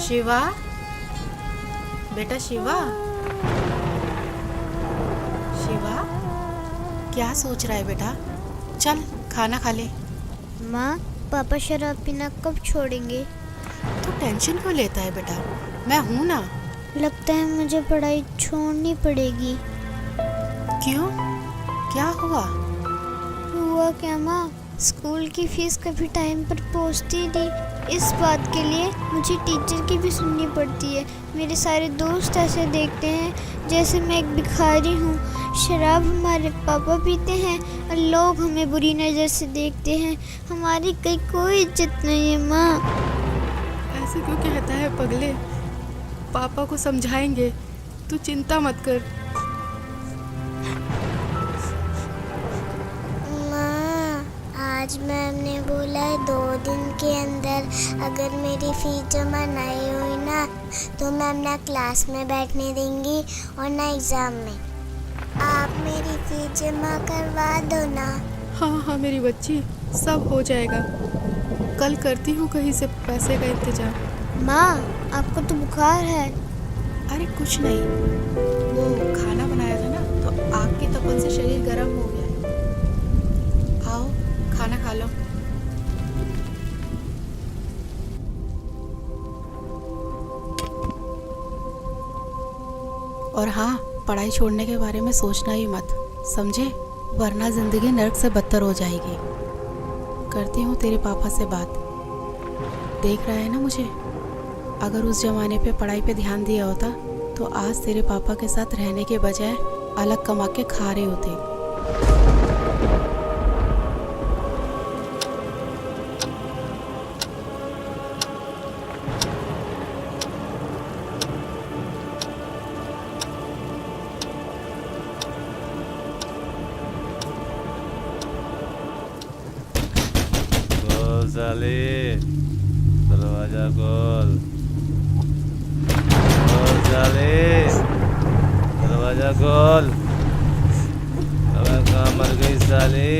शिवा, बेटा शिवा, शिवा क्या सोच रहा है बेटा? चल खाना खा ले। माँ, पापा शराब पीना कब छोड़ेंगे? तू टेंशन क्यों लेता है बेटा, मैं हूं ना। लगता है मुझे पढ़ाई छोड़नी पड़ेगी। क्यों, क्या हुआ? हुआ क्या माँ, स्कूल की फीस कभी टाइम पर पहुँचती नहीं। इस बात के लिए मुझे टीचर की भी सुननी पड़ती है। मेरे सारे दोस्त ऐसे देखते हैं जैसे मैं एक भिखारी हूँ। शराब हमारे पापा पीते हैं और लोग हमें बुरी नज़र से देखते हैं। हमारी कहीं कोई इज्जत नहीं है माँ। ऐसे क्यों कहता है पगले? पापा को समझाएंगे, तू चिंता मत कर। माँ, आज मैम ने बोला है 2 दिन के अंदर अगर मेरी फीस जमा नहीं हुई ना तो मैम ना क्लास में बैठने देंगी और ना एग्ज़ाम में। आप मेरी फीस जमा करवा दो ना। हाँ हाँ मेरी बच्ची, सब हो जाएगा। कल करती हूँ कहीं से पैसे का इंतजाम। माँ, आपको तो बुखार है। अरे कुछ नहीं, वो खाना बनाया था ना तो आग की तपन से शरीर गर्म हो गया है। आओ खाना खा लो। और हाँ, पढ़ाई छोड़ने के बारे में सोचना ही मत, समझे? वरना जिंदगी नर्क से बदतर हो जाएगी। करती हूँ तेरे पापा से बात। देख रहा है ना मुझे? अगर उस जमाने पे पढ़ाई पे ध्यान दिया होता तो आज तेरे पापा के साथ रहने के बजाय अलग कमा के खा रहे होते। खोल साले, दरवाजा खोल। खोल साले, दरवाजा खोल। अबे कहाँ मर गई साली?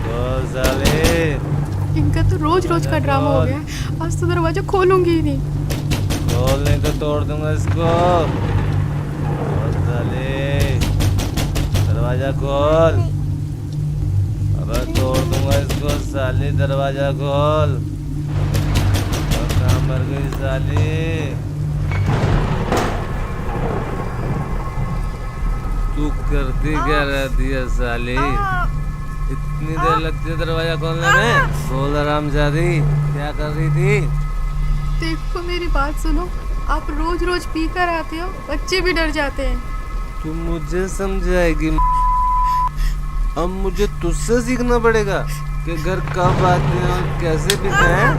खोल साले। इनका तो रोज रोज का ड्रामा हो गया। आज तो दरवाजा खोलूंगी ही नहीं। खोल नहीं तो तोड़ दूंगा इसको। खोल साले, दरवाजा खोल। अबे तोड़ दूंगा इसको साली, दरवाजा खोल। कहाँ मर गई साली? तू करती क्या रहती है साली? इतनी देर लगती है दरवाजा खोलने में? बोल हरामजादी, क्या कर रही थी? देखो मेरी बात सुनो, आप रोज रोज पी कर आते हो, बच्चे भी डर जाते हैं। तू मुझे समझाएगी? अब मुझे तुझसे सीखना पड़ेगा कि घर कब आते हैं और कैसे पीते हैं।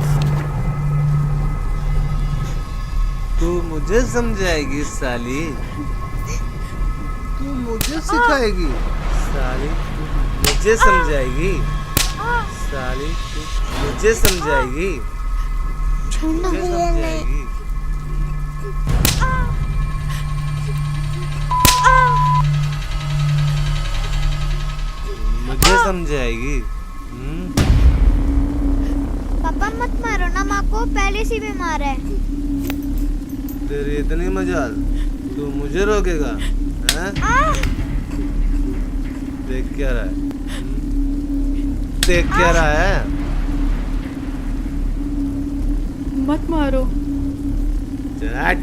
तू मुझे समझाएगी साली? तू मुझे सिखाएगी साली? तू मुझे समझाएगी साली? तू मुझे समझाएगी? मुझे समझाएगी? मुझे समझाएगी? पापा मत मारो ना माँ को, पहले से बीमार है। तेरी इतनी मजाल, तू मुझे रोकेगा? हैं? देख क्या रहा है? देख क्या रहा है? मत मारो। चल हट।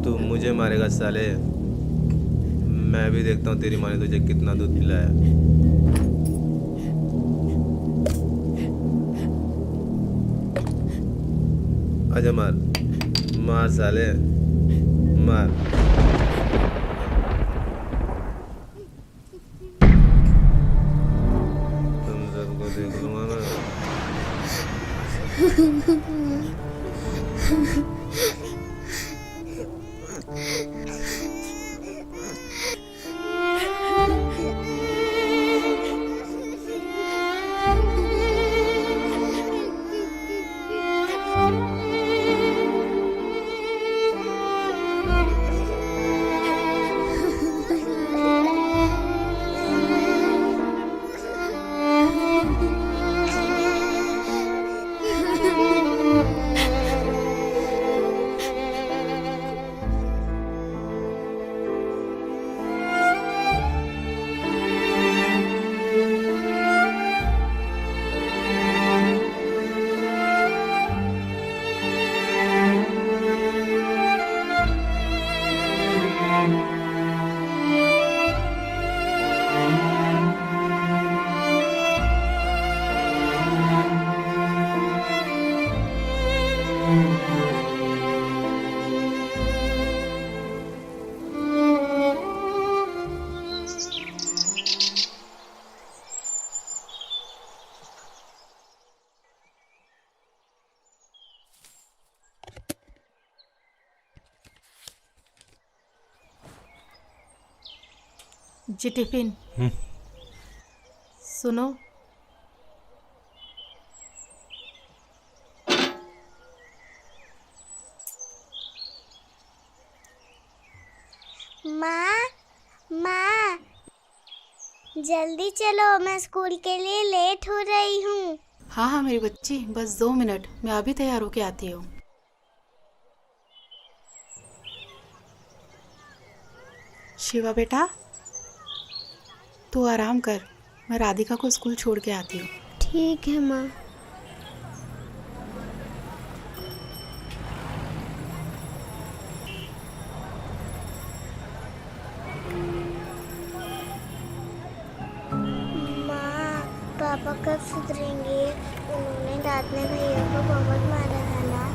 तू मुझे मारेगा साले? मैं भी देखता हूँ तेरी माँ ने तुझे कितना दूध पिलाया। आजा मार, मार साले, मार। तुम सबको देख लूंगा मैं। जी टिफिन। सुनो, माँ, माँ, जल्दी चलो, मैं स्कूल के लिए लेट हो रही हूँ। हाँ हाँ मेरी बच्ची, बस 2 मिनट, मैं अभी तैयार होके आती हूँ। शिवा बेटा, तू आराम कर, मैं राधिका को स्कूल छोड़ के आती हूँ। ठीक है माँ। माँ, पापा कब सुधरेंगे? उन्होंने रात में भैया को बहुत मारा है ना।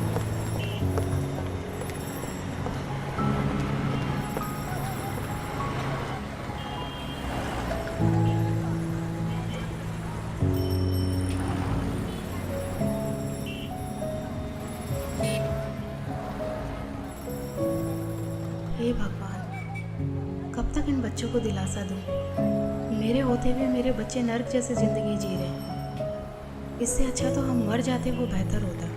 हे भगवान, कब तक इन बच्चों को दिलासा दूँ? मेरे होते हुए मेरे बच्चे नर्क जैसे जिंदगी जी रहे हैं। इससे अच्छा तो हम मर जाते, वो बेहतर होता।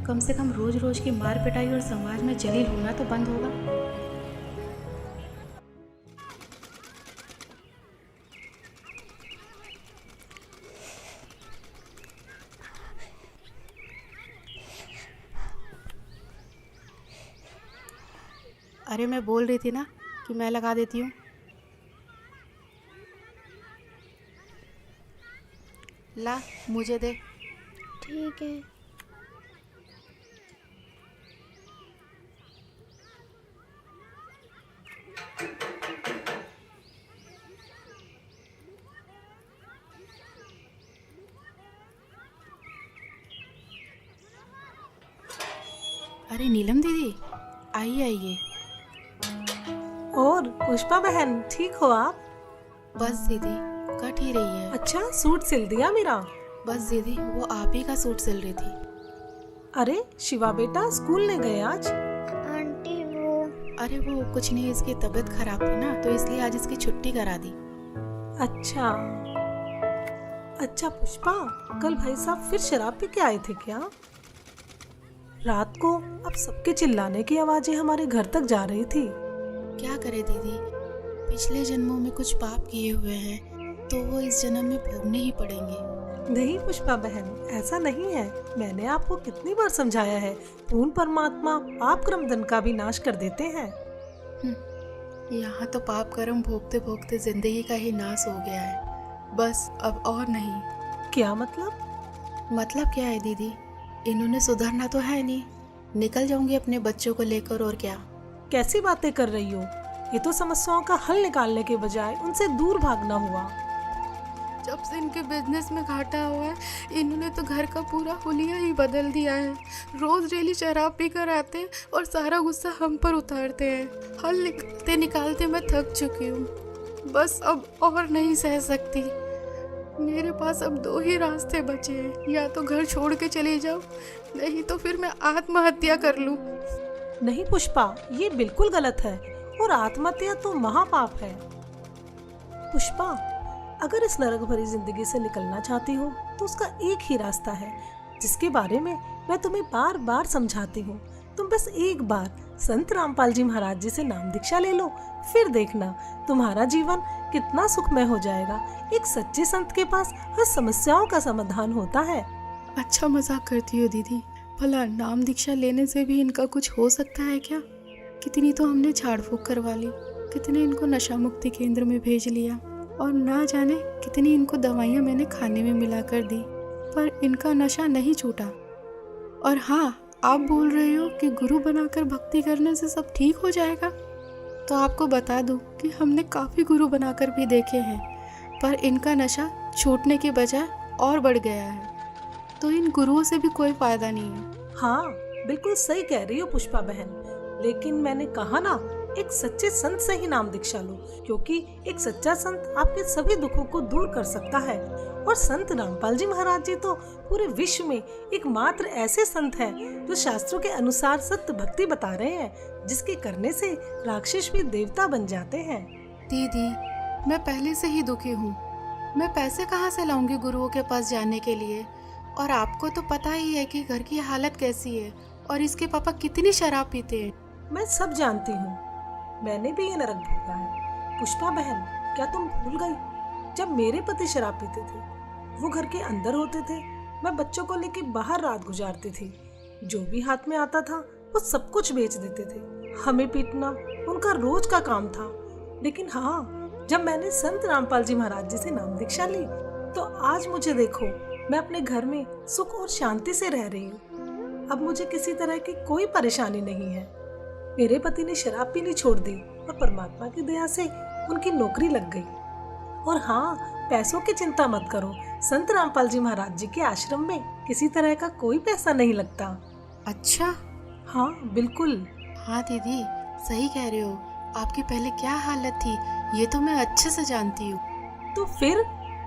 कम से कम रोज रोज की मार पिटाई और समाज में जलील होना तो बंद होगा। अरे मैं बोल रही थी ना कि मैं लगा देती हूँ। ला, मुझे दे। ठीक है। अरे नीलम दीदी, आइए आइए। और पुष्पा बहन, ठीक हो आप? बस दीदी, कट ही रही है। अच्छा, सूट सिल दिया मेरा? बस दीदी, वो आप ही का सूट सिल रही थी। अरे शिवा बेटा स्कूल नहीं गए आज? आंटी अरे वो कुछ नहीं, इसकी तबीयत खराब थी ना, तो इसलिए आज इसकी छुट्टी करा दी। अच्छा अच्छा पुष्पा, कल भाई साहब फिर शराब पी के आए थे क्या? रात को अब सबके चिल्लाने की आवाजें हमारे घर तक जा रही थी। क्या करे दीदी, पिछले जन्मों में कुछ पाप किए हुए हैं तो वो इस जन्म में भोगने ही पड़ेंगे। नहीं पुष्पा बहन, ऐसा नहीं है। मैंने आपको कितनी बार समझाया है, पूर्ण परमात्मा पाप कर्म दंड का भी नाश कर देते हैं। यहाँ तो पाप कर्म भोगते भोगते जिंदगी का ही नाश हो गया है, बस अब और नहीं। क्या मतलब? मतलब क्या है दीदी, इन्होंने सुधरना तो है नहीं, निकल जाऊंगी अपने बच्चों को लेकर, और क्या। कैसी बातें कर रही हो? ये तो समस्याओं का हल निकालने के बजाय उनसे दूर भागना हुआ। जब से इनके बिजनेस में घाटा हुआ है, इन्होंने तो घर का पूरा हुलिया ही बदल दिया है। रोज डेली शराब पी कर आते हैं और सारा गुस्सा हम पर उतारते हैं। हल निकालते निकालते मैं थक चुकी हूँ, बस अब और नहीं सह सकती। मेरे पास अब 2 ही रास्ते बचे हैं, या तो घर छोड़ के चली जाऊँ, नहीं तो फिर मैं आत्महत्या कर लूँ। नहीं पुष्पा, ये बिल्कुल गलत है, और आत्महत्या तो महापाप है। पुष्पा, अगर इस नरक भरी जिंदगी से निकलना चाहती हो तो उसका एक ही रास्ता है, जिसके बारे में मैं तुम्हें बार बार समझाती हूँ। तुम बस एक बार संत रामपाल जी महाराज जी से नाम दीक्षा ले लो, फिर देखना तुम्हारा जीवन कितना सुखमय हो जाएगा। एक सच्चे संत के पास हर समस्याओं का समाधान होता है। अच्छा मजाक करती हो दीदी, भला नाम दीक्षा लेने से भी इनका कुछ हो सकता है क्या? कितनी तो हमने झाड़ फूक करवा ली, कितने इनको नशा मुक्ति केंद्र में भेज लिया, और ना जाने कितनी इनको दवाइयाँ मैंने खाने में मिला कर दी, पर इनका नशा नहीं छूटा। और हाँ, आप बोल रहे हो कि गुरु बनाकर भक्ति करने से सब ठीक हो जाएगा, तो आपको बता दूं कि हमने काफ़ी गुरु बनाकर भी देखे हैं, पर इनका नशा छूटने के बजाय और बढ़ गया है, तो इन गुरुओं से भी कोई फायदा नहीं है। हाँ बिल्कुल सही कह रही हो पुष्पा बहन, लेकिन मैंने कहा ना, एक सच्चे संत से ही नाम दीक्षा लो, क्योंकि एक सच्चा संत आपके सभी दुखों को दूर कर सकता है। और संत रामपाल जी महाराज जी तो पूरे विश्व में एकमात्र ऐसे संत हैं जो शास्त्रों के अनुसार सत्य भक्ति बता रहे हैं, जिसके करने से राक्षस भी देवता बन जाते हैं। दीदी, मैं पहले से ही दुखी हूँ। मैं पैसे कहाँ से लाऊंगी गुरुओं के पास जाने के लिए? और आपको तो पता ही है कि घर की हालत कैसी है और इसके पापा कितनी शराब पीते हैं। मैं सब जानती हूँ, मैंने भी ये नरक भोगा है। पुष्पा बहन, क्या तुम भूल गई? जब मेरे पति शराब पीते थे, वो घर के अंदर होते थे, मैं बच्चों को लेके बाहर रात गुजारती थी। जो भी हाथ में आता था वो सब कुछ बेच देते थे। हमें पीटना उनका रोज का काम था। लेकिन हाँ, जब मैंने संत रामपाल जी महाराज जी से नाम दीक्षा ली, तो आज मुझे देखो, मैं अपने घर में सुख और शांति से रह रही हूँ। अब मुझे किसी तरह की कोई परेशानी नहीं है। मेरे पति ने शराब पीनी छोड़ दी और परमात्मा की दया से उनकी नौकरी लग गई। और हाँ, पैसों की चिंता मत करो, संत रामपाल जी महाराज जी के आश्रम में किसी तरह का कोई पैसा नहीं लगता। अच्छा। हाँ बिल्कुल। हाँ दीदी, सही कह रहे हो। आपकी पहले क्या हालत थी ये तो मैं अच्छे से जानती हूँ। तो फिर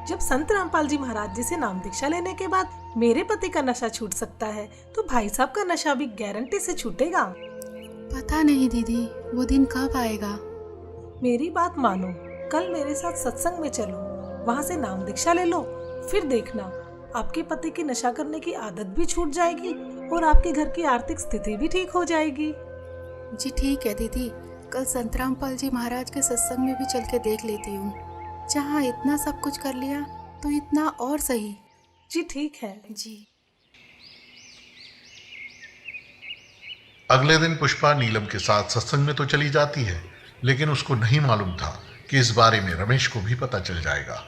जब संत रामपाल जी महाराज जी से नाम दीक्षा लेने के बाद मेरे पति का नशा छूट सकता है, तो भाई साहब का नशा भी गारंटी से छूटेगा। पता नहीं दीदी, वो दिन कब आएगा। मेरी बात मानो, कल मेरे साथ सत्संग में चलो, वहाँ से नाम दीक्षा ले लो। फिर देखना, आपके पति की नशा करने की आदत भी छूट जाएगी और आपके घर की आर्थिक स्थिति भी ठीक हो जाएगी। जी ठीक है दीदी, कल संत रामपाल जी महाराज के सत्संग में भी चल के देख लेती हूँ। जहाँ इतना सब कुछ कर लिया तो इतना और सही। जी ठीक है जी। अगले दिन पुष्पा नीलम के साथ सत्संग में तो चली जाती है, लेकिन उसको नहीं मालूम था कि इस बारे में रमेश को भी पता चल जाएगा।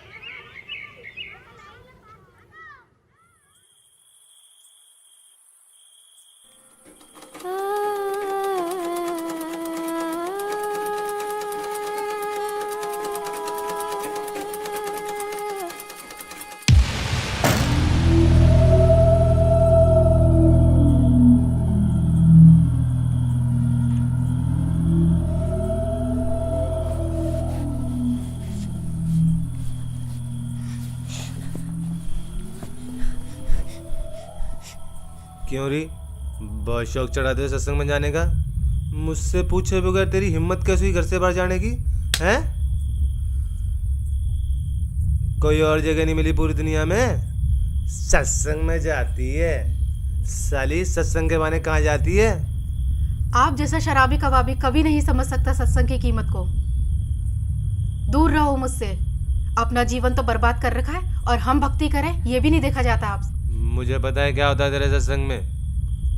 क्यों री, बहुत शौक चढ़ाते हो सत्संग में जाने का? मुझसे पूछे बगैर तेरी हिम्मत कैसे हुई घर से बाहर जाने की? हैं? कोई और जगह नहीं मिली पूरी दुनिया में? सत्संग में जाती है साली, सत्संग के बहाने कहाँ जाती है? आप जैसा शराबी कबाबी कभी नहीं समझ सकता सत्संग की कीमत को। दूर रहो मुझसे। अपना जीवन तो बर्बाद कर रखा है और हम भक्ति करें ये भी नहीं देखा जाता आपसे। मुझे पता है क्या होता है तेरे सत्संग में।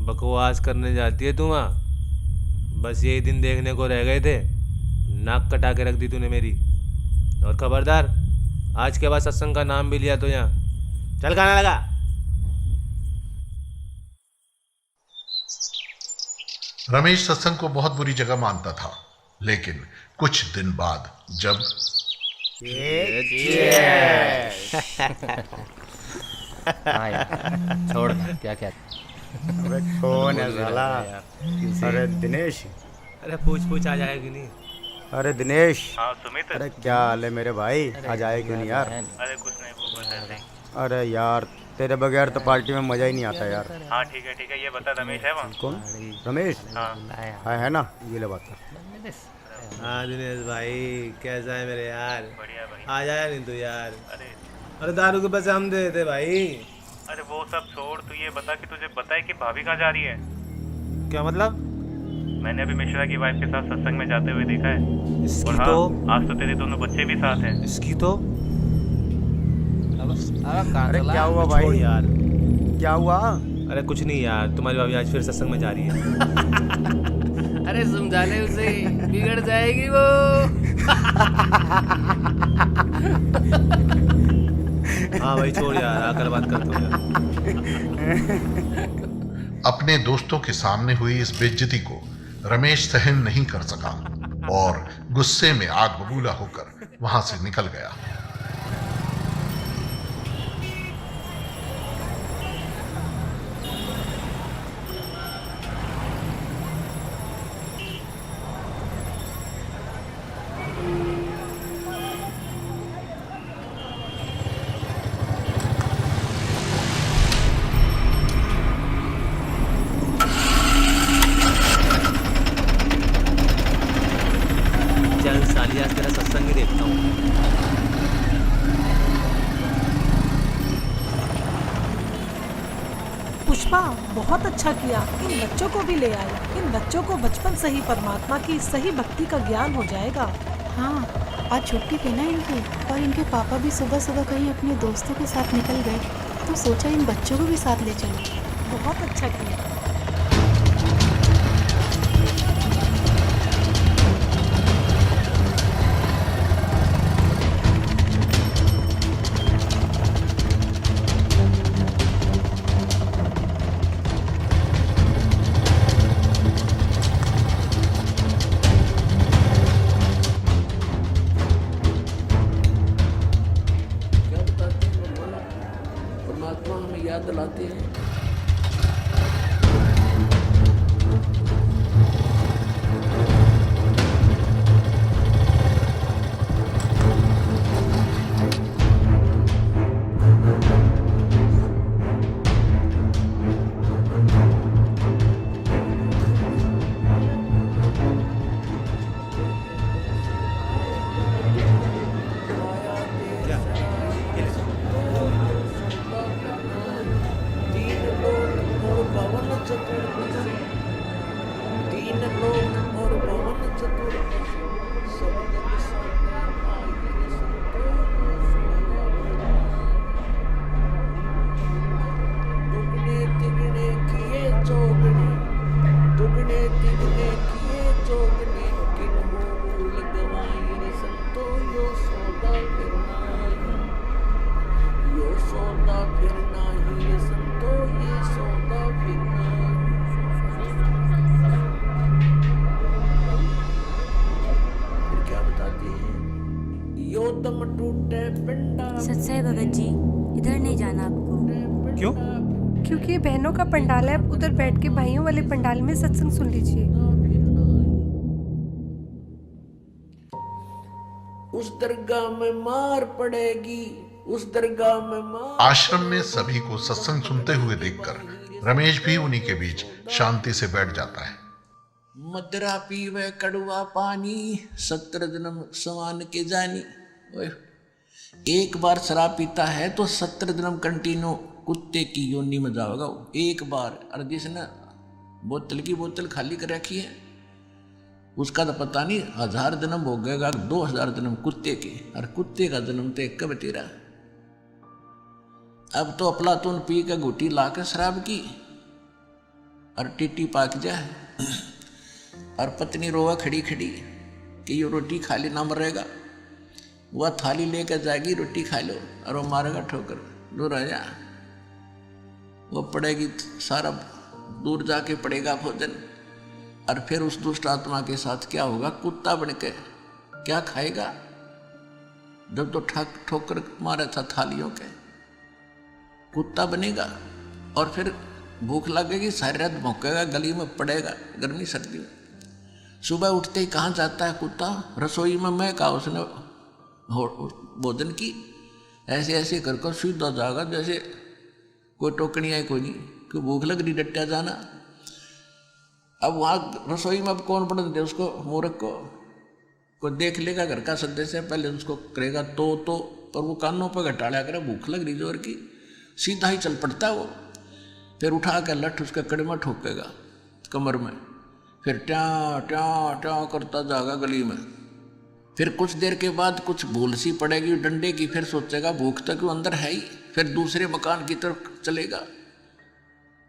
बकवास करने जाती है तू वहाँ। बस यही दिन देखने को रह गए थे, नाक कटा के रख दी तूने मेरी। और खबरदार, आज के बाद सत्संग का नाम भी लिया तो यहाँ चल खाना लगा। रमेश सत्संग को बहुत बुरी जगह मानता था, लेकिन कुछ दिन बाद जब हाँ यार, छोड़ ना, क्या क्या। अबे कौन है साला? अरे दिनेश। अरे पूछ आ जाएगा कि नहीं? अरे दिनेश। हाँ सुमित। अरे क्या हाल है मेरे भाई? आज आए क्यों नहीं यार? अरे कुछ नहीं, वो बस ऐसे ही। अरे यार तेरे बगैर तो पार्टी में मजा ही नहीं आता यार। हाँ ठीक है, ये बता रमेश है वहाँ? कौन? रमेश? हाँ है ना, ये ले बात। हाँ दिनेश भाई, कैसा है मेरे यार? बढ़िया भाई। आ जाया नहीं तू यार? अरे अरे दारू के पैसे हम दे देते भाई। अरे वो सब छोड़, तू ये बता कि तुझे पता है कि भाभी कहाँ जा रही है? क्या मतलब? मैंने अभी मिश्रा की वाइफ के साथ सत्संग में जाते हुए देखा है। इसकी और हाँ, तो आज तो तेरे दोनों बच्चे भी साथ हैं। इसकी तो अरे क्या हुआ छोड़ भाई? यार। क्या हुआ? अरे कुछ नहीं यार, तुम्हारी भाभी आज फिर सत्संग में जा रही है। अरे समझाने उसे, बिगड़ जाएगी वो। हाँ भाई छोड़ यार, आकर बात करता हूँ यार। अपने दोस्तों के सामने हुई इस बेइज्जती को रमेश सहन नहीं कर सका और गुस्से में आग बबूला होकर वहां से निकल गया। चल साली, आज तेरा सत्संग पुष्पा, बहुत अच्छा किया, इन बच्चों को भी ले आए। इन बच्चों को बचपन से ही परमात्मा की सही भक्ति का ज्ञान हो जाएगा। हाँ, आज छुट्टी थी ना इनकी, और इनके पापा भी सुबह सुबह कहीं अपने दोस्तों के साथ निकल गए, तो सोचा इन बच्चों को भी साथ ले चलो। बहुत अच्छा किया। परमात्मा हमें याद दिलाते हैं। तीन लोक और पवन चतुर्दश सब जग दुगने तिगने किए चौगने, दुगने तिगने किए चौगने, किन मूल गवाई रे संतो यो सौदा फिर नाही, यो सौदा फिर नाही रे संतो ये सौदा फिर नाही। फिर क्या बताते हैं? यो दम टूटे पिंडा। सच है भगत जी, इधर नहीं जाना आपको। क्यों? क्योंकि ये बहनों का पंडाल है, आप उधर बैठ के भाइयों वाले पंडाल में सत्संग सुन लीजिए। उस दरगाह में मार पड़ेगी, उस दरगाह में मार। आश्रम में सभी को सत्संग सुनते हुए देखकर रमेश भी उन्हीं के बीच शांति से बैठ जाता है। मदरा पीवे कड़वा पानी, 17 जन्म समान के जानी। ओए, एक बार शराब पीता है तो 17 जन्म कंटिन्यू कुत्ते की योनि में जाओगा वो, एक बार। और जिसने बोतल की बोतल खाली कर रखी है उसका तो पता नहीं 1000 जन्म हो गएगा, 2000 जन्म कुत्ते के। और कुत्ते का जन्म तो एक कब तेरा। अब तो अफलातून पी के घुटी ला के शराब की और टिट्टी पाक जाए, और पत्नी रोवा खड़ी खड़ी कि ये रोटी खा ले ना मरेगा। वह थाली लेकर जाएगी, रोटी खा लो, और वो मारेगा ठोकर, दूर आ जा। वो पड़ेगी सारा दूर जाके पड़ेगा भोजन। और फिर उस दुष्ट आत्मा के साथ क्या होगा? कुत्ता बन के क्या खाएगा? जब तो ठोकर मारा था थालियों के, कुत्ता बनेगा। और फिर भूख लगेगी, सारी रात भौंकेगा, गली में पड़ेगा गर्मी सर्दी में। सुबह उठते ही कहाँ जाता है कुत्ता? रसोई में। मैं कहा उसने भोजन की, ऐसे ऐसे कर कर सीधा जाएगा जैसे कोई टोकनी है कोई नहीं, कि भूख लग रही डट्टा जाना। अब वहाँ रसोई में अब कौन पढ़ दे उसको, मूर्ख को? कोई देख लेगा घर का सदस्य, पहले उसको करेगा तो, पर वो कानों पर घटाड़ा करे, भूख लग रही जोर की, सीधा ही चल पड़ता है वो। फिर उठा कर लठ उसके कड़े में ठोकेगा कमर में, फिर ट्या ट्या ट्या करता जाएगा गली में। फिर कुछ देर के बाद कुछ भूल सी पड़ेगी डंडे की, फिर सोचेगा भूख तक वो अंदर है ही, फिर दूसरे मकान की तरफ चलेगा।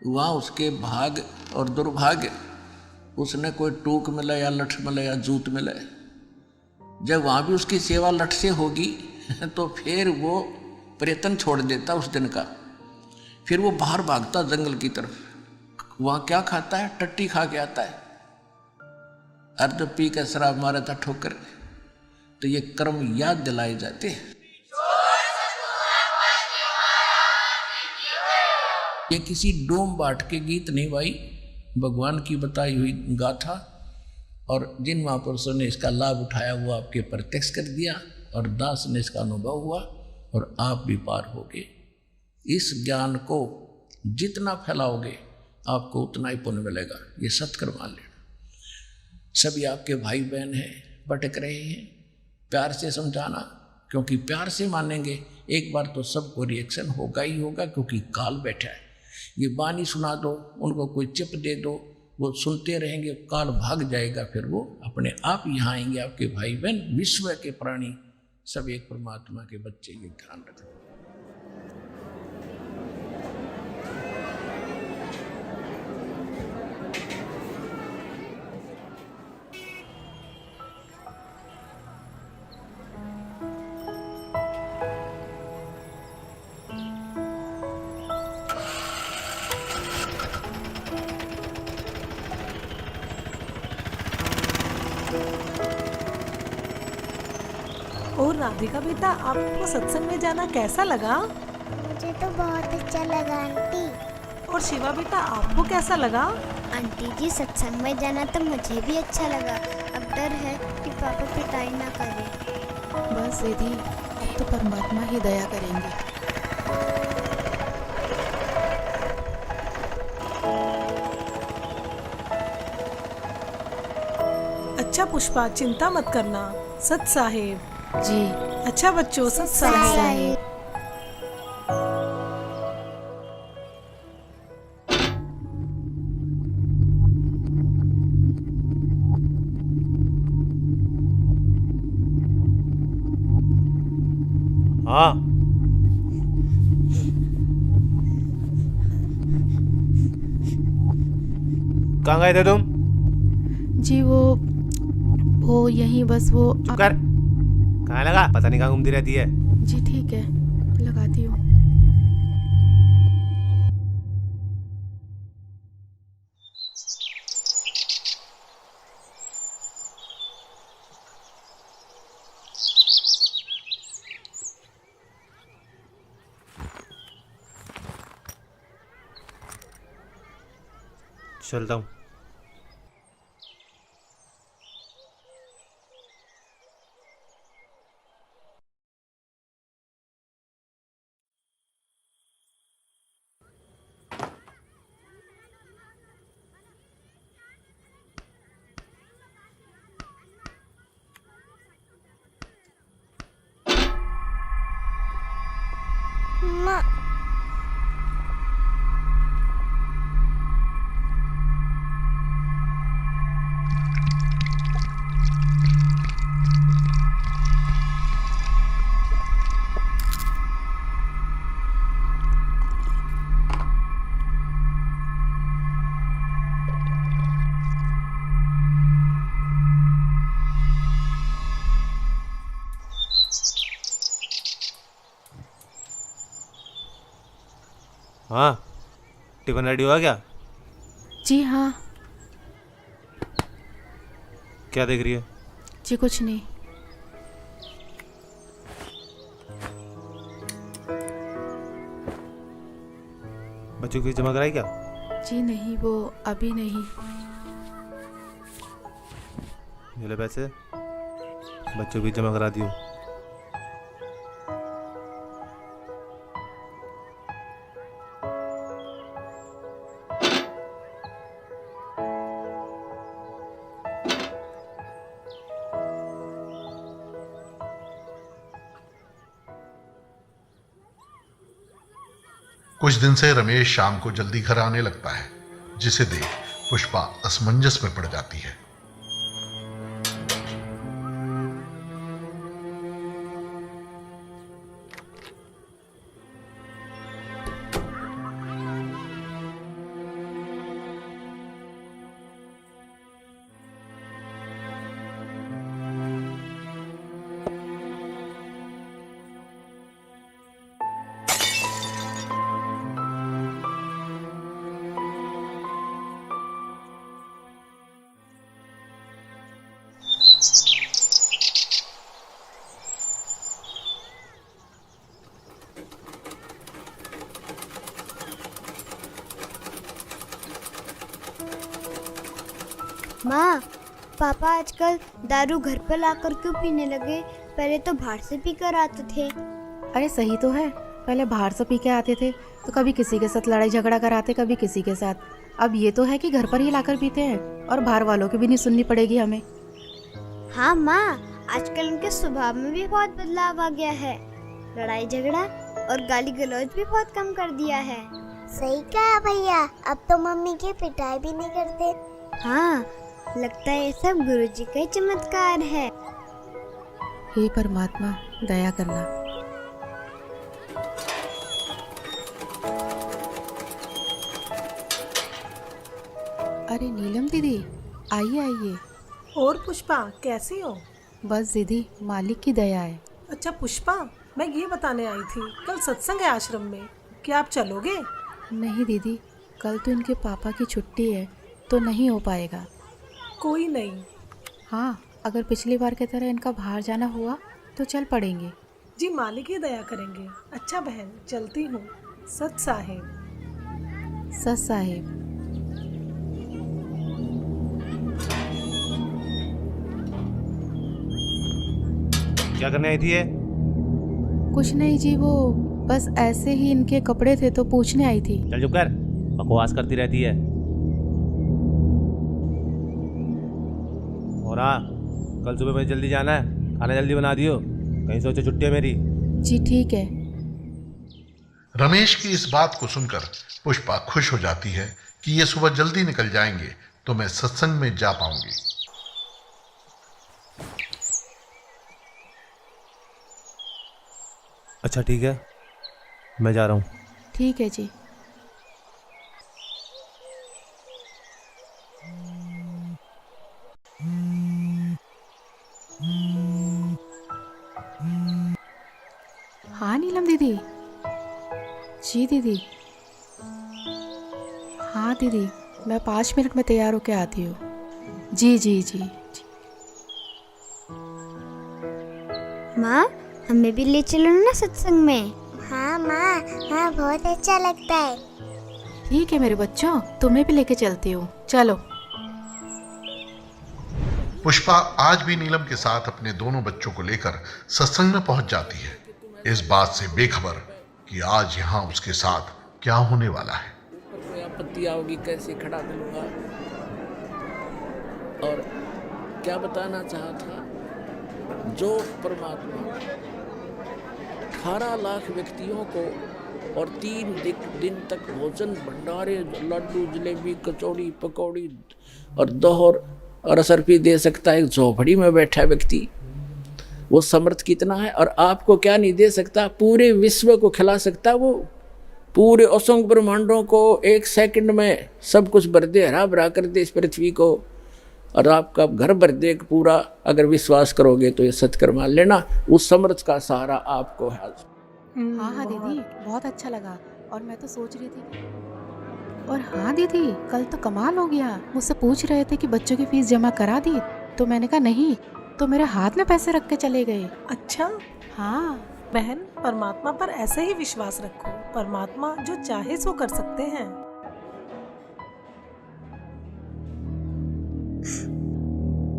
वहाँ उसके भाग और दुर्भाग्य, उसने कोई टूक मिला या लठ मिला या जूत मिला। जब वहाँ भी उसकी सेवा लठ से होगी तो फिर वो प्रयत्न छोड़ देता उस दिन का। फिर वो बाहर भागता जंगल की तरफ। वहाँ क्या खाता है? टट्टी खा के आता है। अर्ध पी के शराब मारा था ठोकर। तो ये कर्म याद दिलाए जाते हैं। ये किसी डोम बाट के गीत नहीं भाई, भगवान की बताई हुई गाथा। और जिन महापुरुषों ने इसका लाभ उठाया वो आपके प्रत्यक्ष कर दिया, और दास ने इसका अनुभव हुआ, और आप भी पार हो गए। इस ज्ञान को जितना फैलाओगे आपको उतना ही पुण्य मिलेगा। ये सत्कर मान लेना। सभी आपके भाई बहन हैं, भटक रहे हैं, प्यार से समझाना, क्योंकि प्यार से मानेंगे एक बार तो सबको रिएक्शन होगा ही होगा, क्योंकि काल बैठा है। ये बानी सुना दो, उनको कोई चिप दे दो, वो सुनते रहेंगे, काल भाग जाएगा, फिर वो अपने आप यहाँ आएंगे। आपके भाई बहन विश्व के प्राणी सब एक परमात्मा के बच्चे, ये ध्यान रखना। और राधिका बेटा, आपको सत्संग में जाना कैसा लगा? मुझे तो बहुत अच्छा लगा आंटी। और शिवा बेटा, आपको कैसा लगा? आंटी जी, सत्संग में जाना तो मुझे भी अच्छा लगा। अब डर है कि पापा पिटाई ना करे। बस दीदी, अब तो परमात्मा ही दया करेंगे। अच्छा पुष्पा, चिंता मत करना। सत साहेब जी। अच्छा बच्चों, सत साहेब। हाँ, कहाँ गए थे तुम? जी वो यहीं बस वो चुप कर। कहाँ लगा? पता नहीं कहाँ घूमती रहती है। जी ठीक है, लगाती हूँ। चलता हूँ। माँ, हाँ, टिफिन रेडी हुआ क्या? जी हाँ। क्या देख रही है? जी कुछ नहीं। बच्चों की फीस जमा कराई क्या? जी नहीं, वो अभी नहीं। ये ले पैसे, बच्चों की फीस जमा करा दियो। कुछ दिन से रमेश शाम को जल्दी घर आने लगता है, जिसे देख पुष्पा असमंजस में पड़ जाती है। माँ, पापा आजकल दारू घर पर लाकर क्यों पीने लगे? पहले तो बाहर से पीकर आते थे। अरे सही तो है, पहले बाहर से पी के आते थे तो कभी किसी के साथ लड़ाई झगड़ा कराते, कभी किसी के साथ। अब ये तो है कि घर पर ही लाकर पीते हैं और बाहर वालों की भी नहीं सुननी पड़ेगी हमें। हाँ माँ, आजकल उनके स्वभाव में भी बहुत बदलाव आ गया है। लड़ाई झगड़ा और गाली गलौज भी बहुत कम कर दिया है। सही कहा भैया, अब तो मम्मी की पिटाई भी नहीं करते। हाँ, लगता है ये सब गुरुजी का ही चमत्कार है। हे परमात्मा, दया करना। अरे नीलम दीदी, आइए आइए। और पुष्पा कैसी हो? बस दीदी, मालिक की दया है। अच्छा पुष्पा, मैं ये बताने आई थी, कल सत्संग है आश्रम में, क्या आप चलोगे? नहीं दीदी, कल तो इनके पापा की छुट्टी है तो नहीं हो पाएगा। कोई नहीं। हाँ, अगर पिछली बार की तरह इनका बाहर जाना हुआ तो चल पड़ेंगे। जी मालिक ही दया करेंगे। अच्छा बहन, चलती हूँ। सत साहेब। सत साहेब। क्या करने आई थी ये? कुछ नहीं जी, वो बस ऐसे ही इनके कपड़े थे तो पूछने आई थी। चल चुप कर, बकवास करती रहती है। और हाँ, कल सुबह मुझे जल्दी जाना है, खाना जल्दी बना दियो, कहीं सोचो छुट्टी है मेरी। जी ठीक है। रमेश की इस बात को सुनकर पुष्पा खुश हो जाती है कि ये सुबह जल्दी निकल जाएंगे तो मैं सत्संग में जा पाऊंगी। अच्छा ठीक है, मैं जा रहा हूँ। ठीक है जी। हाँ नीलम दीदी। जी दीदी। हाँ दीदी, मैं 5 मिनट में तैयार होके आती हूँ। जी जी जी जी। माँ, हमें भी ले चलो ना सत्संग में। हाँ माँ, हाँ बहुत अच्छा लगता है। ठीक है मेरे बच्चों, तुम्हें भी लेके चलती हूँ, चलो। पुष्पा आज भी नीलम के साथ अपने दोनों बच्चों को लेकर सत्संग में पहुंच जाती है, इस बात से बेखबर कि आज यहाँ उसके साथ क्या होने वाला है। कोई आपत्ति आओगी कैसे खड़ा करूंगा। और क्या बताना चाहा था, जो परमात्मा 18 लाख व्यक्तियों को और 3 दिन तक भोजन भंडारे, लड्डू, जलेबी, कचौड़ी, पकौड़ी और दोहर और असरफी दे सकता है एक झोपड़ी में बैठा व्यक्ति, वो समर्थ कितना है। और आपको क्या नहीं दे सकता, पूरे विश्व को खिला सकता, वो पूरे असंख्य ब्रह्मांडों को 1 सेकंड में सब कुछ भर दे, हरा भरा कर दे इस पृथ्वी को, और आपका घर भर दे पूरा। अगर विश्वास करोगे तो ये सत्कर मान लेना, उस समर्थ का सहारा आपको है। हाँ हाँ दीदी, बहुत अच्छा लगा। और मैं तो सोच रही थी और हाँ दीदी, कल तो कमाल हो गया। मुझसे पूछ रहे थे कि बच्चों की फीस जमा करा दी, तो मैंने कहा नहीं, तो मेरे हाथ में पैसे रख के चले गए। अच्छा हाँ बहन, परमात्मा पर ऐसे ही विश्वास रखो, परमात्मा जो चाहे सो कर सकते हैं।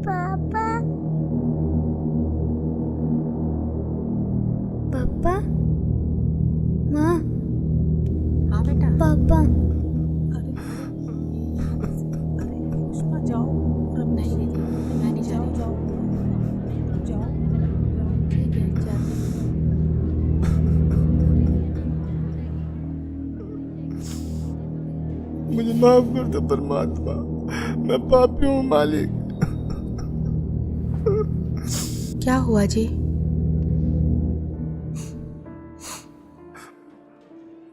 पापा, पापा, माँ, हाँ बेटा। पापा। अरे पुष्पा जाओ। नहीं दीदी, मैं नहीं जा रही। जाओ जाओ। ठीक है, जाती हूँ। मुझे माफ कर दो परमात्मा, मैं पापी हूँ मालिक। क्या हुआ जी?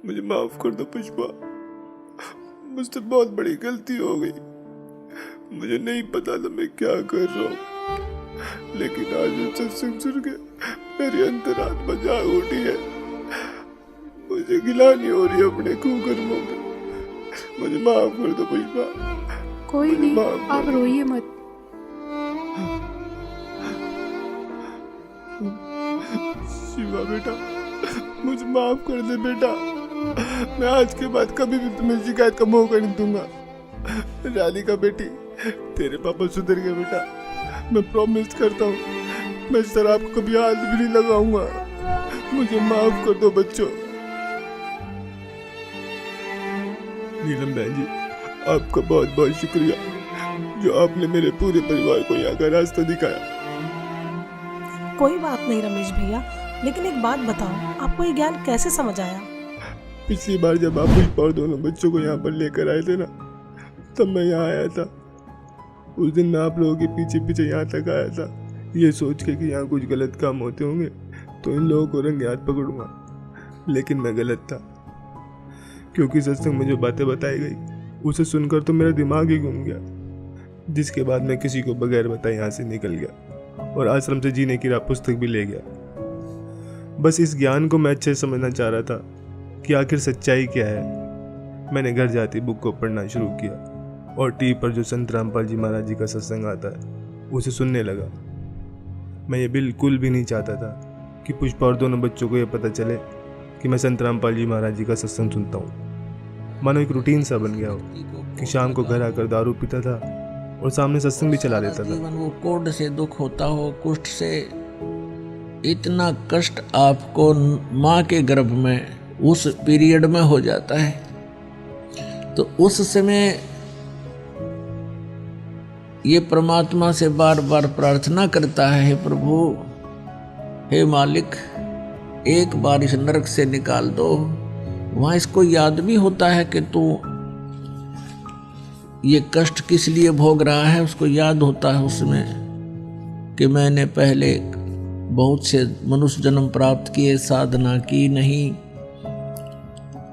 मुझे माफ कर दो पुष्पा, मुझसे बहुत बड़ी गलती हो गई। मुझे नहीं पता था मैं क्या कर रहा हूँ, लेकिन आज ये सत्संग सुन के मेरी अंतरात्मा जाग उठी है। मुझे गिलानी हो रही है अपने कुकर्मों में। मुझे माफ कर दो पुष्पा। कोई मुझे नहीं, माफ कर आप दो। रोइए मत। शिवा बेटा, मुझे माफ कर दे बेटा। मैं आज के बाद कभी भी तुम्हें शिकायत का मौका नहीं दूंगा। राधिका बेटी, तेरे पापा सुधर गए बेटा, मैं प्रॉमिस करता हूँ मैं शराब को कभी हाथ भी नहीं लगाऊंगा। मुझे माफ कर दो बच्चों। नीलम बहन जी, आपका बहुत बहुत शुक्रिया जो आपने मेरे पूरे परिवार को यहाँ का रास्ता दिखाया। कोई बात नहीं रमेश भैया, लेकिन एक बात बताओ, आपको ये ज्ञान कैसे समझ आया? पिछली बार जब आप पुष्पा और दोनों बच्चों को यहाँ पर लेकर आए थे ना, तब मैं यहाँ आया था। उस दिन मैं आप लोगों के पीछे पीछे यहाँ तक आया था, ये सोच के कि यहाँ कुछ गलत काम होते होंगे तो इन लोगों को रंगे हाथ पकड़ूंगा। लेकिन मैं गलत था, क्योंकि सत्संग में जो बातें बताई गई उसे सुनकर तो मेरा दिमाग ही घूम गया, जिसके बाद मैं किसी को बगैर बताए यहाँ से निकल गया और आश्रम से जीने की राह पुस्तक भी ले गया। बस इस ज्ञान को मैं अच्छे से समझना चाह रहा था कि आखिर सच्चाई क्या है। मैंने घर जाते बुक को पढ़ना शुरू किया और टीवी पर जो संत रामपाल जी महाराज जी का सत्संग आता है उसे सुनने लगा। मैं ये बिल्कुल भी नहीं चाहता था कि पुष्पा और दोनों बच्चों को ये पता चले कि मैं संत रामपाल जी महाराज जी का सत्संग सुनता हूँ। मानो एक रूटीन सा बन गया हो कि शाम को घर आकर दारू पीता था और सामने सत्संग भी चला लेता था। जीवन वो कोढ़ से दुख होता हो, कुष्ठ से, इतना कष्ट आपको माँ के गर्भ में उस पीरियड में हो जाता है। तो उस समय ये परमात्मा से बार बार प्रार्थना करता है, हे प्रभु, हे मालिक, एक बार इस नरक से निकाल दो। वहाँ इसको याद भी होता है कि तू ये कष्ट किस लिए भोग रहा है। उसको याद होता है उसमें कि मैंने पहले बहुत से मनुष्य जन्म प्राप्त किए, साधना की नहीं,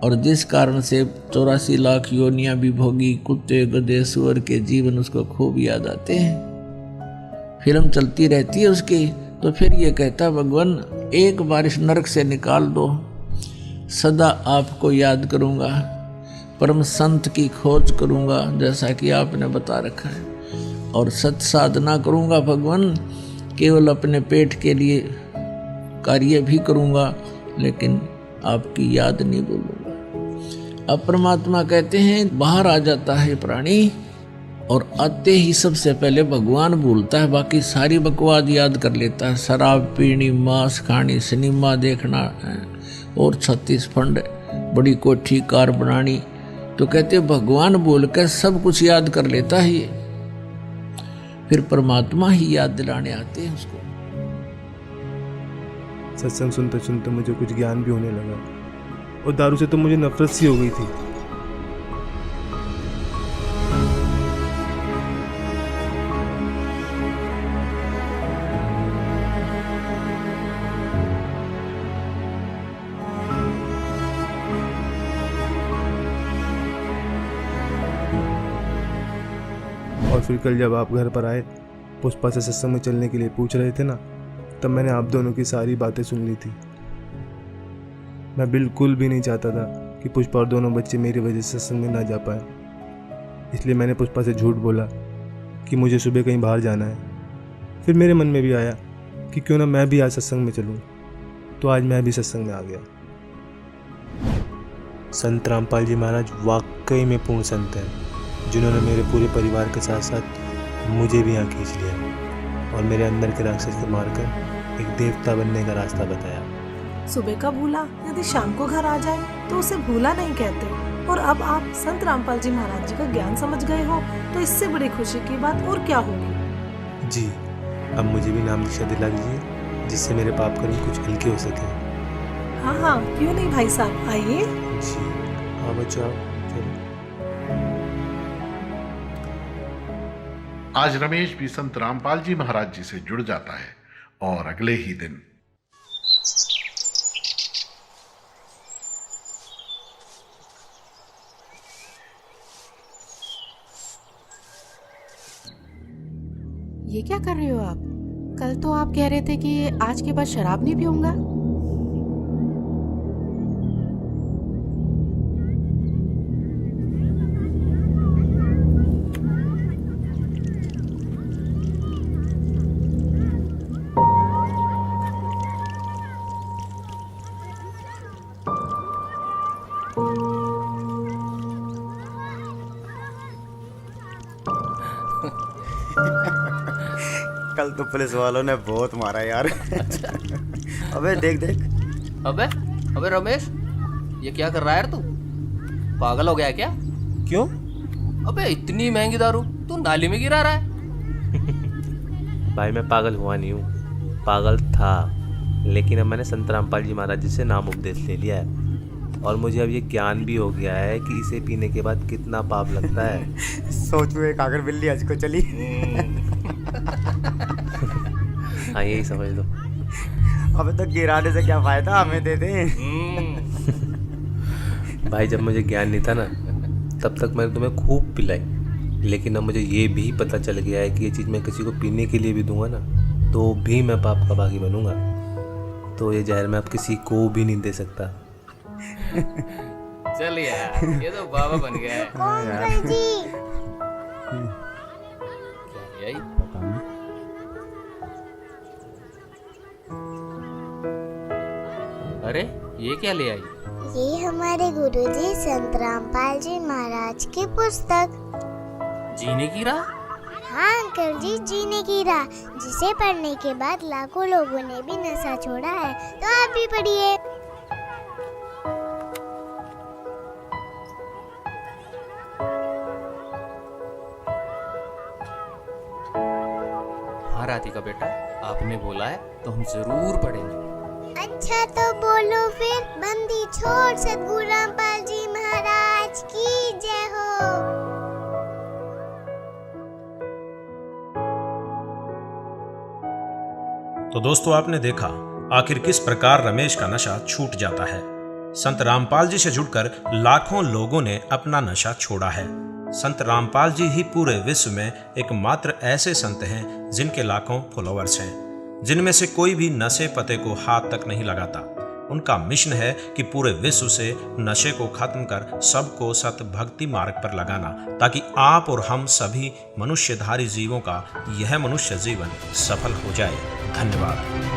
और जिस कारण से 84 लाख योनियां भी भोगी, कुत्ते गधे सुअर के जीवन उसको खूब याद आते हैं। फिल्म चलती रहती है उसकी। तो फिर ये कहता, भगवान एक बार इस नरक से निकाल दो, सदा आपको याद करूँगा, परम संत की खोज करूँगा जैसा कि आपने बता रखा है, और सत साधना करूँगा भगवान, केवल अपने पेट के लिए कार्य भी करूँगा लेकिन आपकी याद नहीं भूलूंगा। अब परमात्मा कहते हैं बाहर आ जाता है प्राणी और आते ही सबसे पहले भगवान भूलता है, बाकी सारी बकवाद याद कर लेता है। शराब पीनी, मांस खानी, सिनेमा देखना और 36 फंड, बड़ी कोठी कार बनानी। तो कहते भगवान बोल कर सब कुछ याद कर लेता है ये। फिर परमात्मा ही याद दिलाने आते हैं उसको। सत्संग सुनते सुनते मुझे कुछ ज्ञान भी होने लगा और दारू से तो मुझे नफरत सी हो गई थी। और फिर कल जब आप घर पर आए, पुष्पा से सत्संग में चलने के लिए पूछ रहे थे ना, तब मैंने आप दोनों की सारी बातें सुन ली थी। मैं बिल्कुल भी नहीं चाहता था कि पुष्पा और दोनों बच्चे मेरी वजह से सत्संग में ना जा पाए, इसलिए मैंने पुष्पा से झूठ बोला कि मुझे सुबह कहीं बाहर जाना है। फिर मेरे मन में भी आया कि क्यों ना मैं भी आज सत्संग में चलूं, तो आज मैं भी सत्संग में आ गया। संत रामपाल जी महाराज वाकई में पूर्ण संत हैं, जिन्होंने मेरे पूरे परिवार के साथ साथ मुझे भी यहाँ खींच लिया और मेरे अंदर के राक्षस को मारकर एक देवता बनने का रास्ता बताया। सुबह का भूला यदि शाम को घर आ जाए तो उसे भूला नहीं कहते। और अब आप संत रामपाल जी महाराज जी का ज्ञान समझ गए हो तो इससे बड़ी खुशी की बात और क्या होगी। जी, अब मुझे भी नाम दीक्षा दिला दीजिए, जिससे मेरे पाप कर्म कुछ हल्के हो सके। हाँ हाँ, क्यों नहीं भाई साहब, आइए। जी हाँ बच्चों, चलो। आज रमेश भी संत रामपाल जी महाराज जी से जुड़ जाता है और अगले ही दिन ये क्या कर रहे हो आप? कल तो आप कह रहे थे कि आज के बाद शराब नहीं पीऊंगा। कल तो पुलिस वालों ने बहुत मारा यार। अबे देख देख। अबे रमेश, ये क्या कर रहा है यार तू? पागल हो गया क्या? क्यों? अबे इतनी महंगी दारू तू नाली में गिरा रहा है। भाई मैं पागल हुआ नहीं हूँ, पागल था, लेकिन अब मैंने संत रामपाल जी महाराज जी से नाम उपदेश ले लिया है। और मुझे अब ये ज्ञान भी हो गया है कि इसे पीने के बाद कितना पाप लगता है। सोचो एक आकर बिल्ली आज को चली। हाँ यही समझ लो। अबे तो गिराने से क्या फायदा, हमें दे दे। भाई जब मुझे ज्ञान नहीं था ना तब तक मैंने तुम्हें खूब पिलाई, लेकिन अब मुझे ये भी पता चल गया है कि ये चीज़ मैं किसी को पीने के लिए भी दूंगा ना तो भी मैं पाप का भागी बनूंगा। तो ये जहर मैं अब किसी को भी नहीं दे सकता। चल यार, ये तो बाबा बन गया है। अंकल जी यही अरे ये क्या ले आई? ये हमारे गुरुजी संत रामपाल जी महाराज की पुस्तक। जीने की राह? हाँ अंकल जी, जीने की राह, जिसे पढ़ने के बाद लाखों लोगों ने भी नशा छोड़ा है। तो आप भी पढ़िए। हाँ राधिका बेटा, आपने बोला है तो हम जरूर पढ़ेंगे। अच्छा तो बोलो फिर। बंदी छोड़ सतगुरु रामपाल जी महाराज की जय हो। तो दोस्तों आपने देखा आखिर किस प्रकार रमेश का नशा छूट जाता है। संत रामपाल जी से जुड़कर लाखों लोगों ने अपना नशा छोड़ा है। संत रामपाल जी ही पूरे विश्व में एकमात्र ऐसे संत हैं जिनके लाखों फॉलोअर्स हैं, जिनमें से कोई भी नशे पते को हाथ तक नहीं लगाता। उनका मिशन है कि पूरे विश्व से नशे को खत्म कर सबको सत भक्ति मार्ग पर लगाना, ताकि आप और हम सभी मनुष्यधारी जीवों का यह मनुष्य जीवन सफल हो जाए। धन्यवाद।